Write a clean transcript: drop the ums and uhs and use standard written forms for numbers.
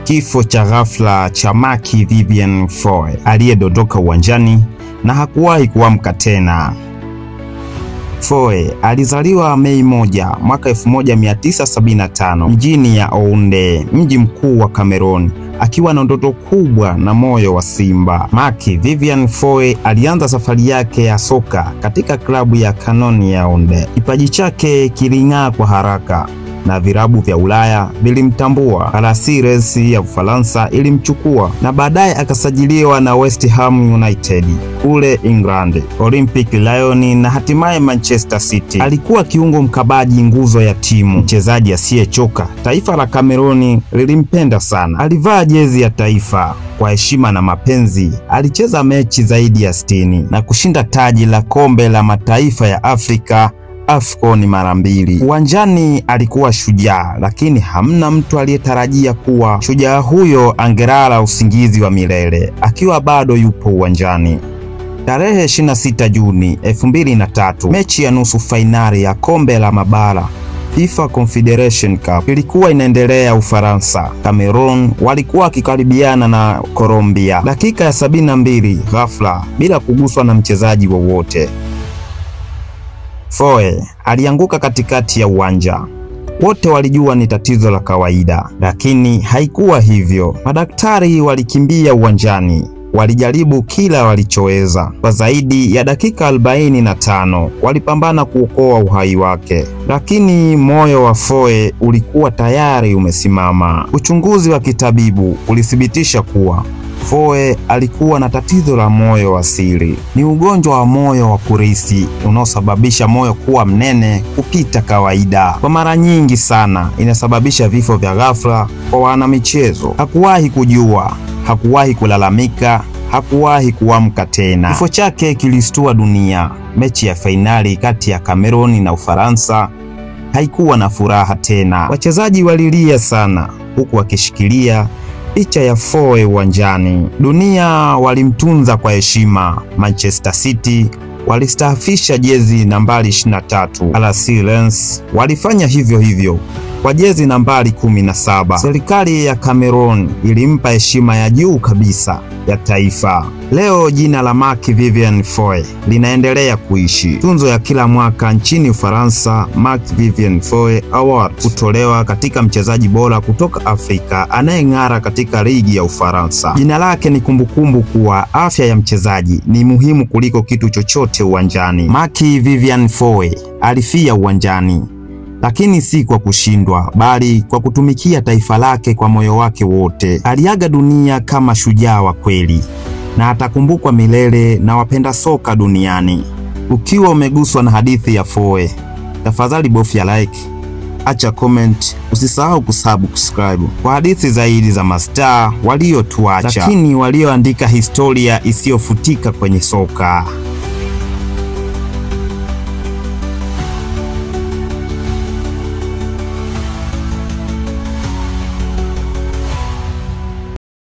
Kifo cha ghafla cha Mark Vivien Foe aliyedondoka uwanjani na hakuwahi kuamka tena. Foe alizaliwa Mei 1 mwaka 1975 mjini Yaounde, mji mkuu wa Cameroon, akiwa na ndoto kubwa na moyo wa simba. Mark Vivien Foe alianza safari yake ya soka katika klabu ya Canon Yaounde. Kipaji chake kiling'aa kwa haraka na virabu vya Ulaya vilimtambua. RS ya Ufaransa ilimchukua na baadaye akasajiliwa na West Ham United kule England, Olympic Lyon na hatimaye Manchester City. Alikuwa kiungo mkabaji, nguzo ya timu, mchezaji asiyechoka. Taifa la Cameroon lilimpenda sana. Alivaa jezi ya taifa kwa heshima na mapenzi. Alicheza mechi zaidi ya 60 na kushinda taji la kombe la mataifa ya Afrika AFCON mara 2. Uwanjani alikuwa shujaa, lakini hamna mtu aliyetarajia kuwa shujaa huyo angelala usingizi wa milele akiwa bado yupo uwanjani. Tarehe 26 Juni 2003, mechi ya nusu fainali ya kombe la mabara FIFA Confederation Cup ilikuwa inaendelea Ufaransa. Cameroon walikuwa wakikaribiana na Colombia. Dakika ya 72, ghafla bila kuguswa na mchezaji wowote, Foe alianguka katikati ya uwanja. Wote walijua ni tatizo la kawaida, lakini haikuwa hivyo. Madaktari walikimbia uwanjani, walijaribu kila walichoweza. Kwa zaidi ya dakika 45 walipambana kuokoa uhai wake, lakini moyo wa Foe ulikuwa tayari umesimama. Uchunguzi wa kitabibu ulithibitisha kuwa Foe alikuwa na tatizo la moyo wa siri. Ni ugonjwa wa moyo wa kurisi unaosababisha moyo kuwa mnene kupita kawaida. Kwa mara nyingi sana inasababisha vifo vya ghafla kwa wanamichezo. Hakuwahi kujua, hakuwahi kulalamika, hakuwahi kuamka tena. Kifo chake kilistua dunia. Mechi ya fainali kati ya Cameroon na Ufaransa haikuwa na furaha tena. Wachezaji walilia sana huku wakishikilia picha ya Foe uwanjani. Dunia walimtunza kwa heshima. Manchester City walistaafisha jezi nambari 23. RS Lens walifanya hivyo hivyo kwa jezi nambari 17. Serikali ya Cameroon ilimpa heshima ya juu kabisa ya taifa. Leo jina la Mark Vivien Foe linaendelea kuishi. Tunzo ya kila mwaka nchini Ufaransa, Mark Vivien Foe Award, kutolewa katika mchezaji bora kutoka Afrika anayeng'ara katika ligi ya Ufaransa. Jina lake ni kumbukumbu kuwa afya ya mchezaji ni muhimu kuliko kitu chochote uwanjani. Mark Vivien Foe alifia uwanjani, lakini si kwa kushindwa, bali kwa kutumikia taifa lake kwa moyo wake wote. Aliaga dunia kama shujaa wa kweli na atakumbukwa milele na wapenda soka duniani. Ukiwa umeguswa na hadithi ya Foe, tafadhali bofya like, acha comment, usisahau kusubscribe kwa hadithi zaidi za mastaa waliotuacha, lakini walioandika historia isiyofutika kwenye soka.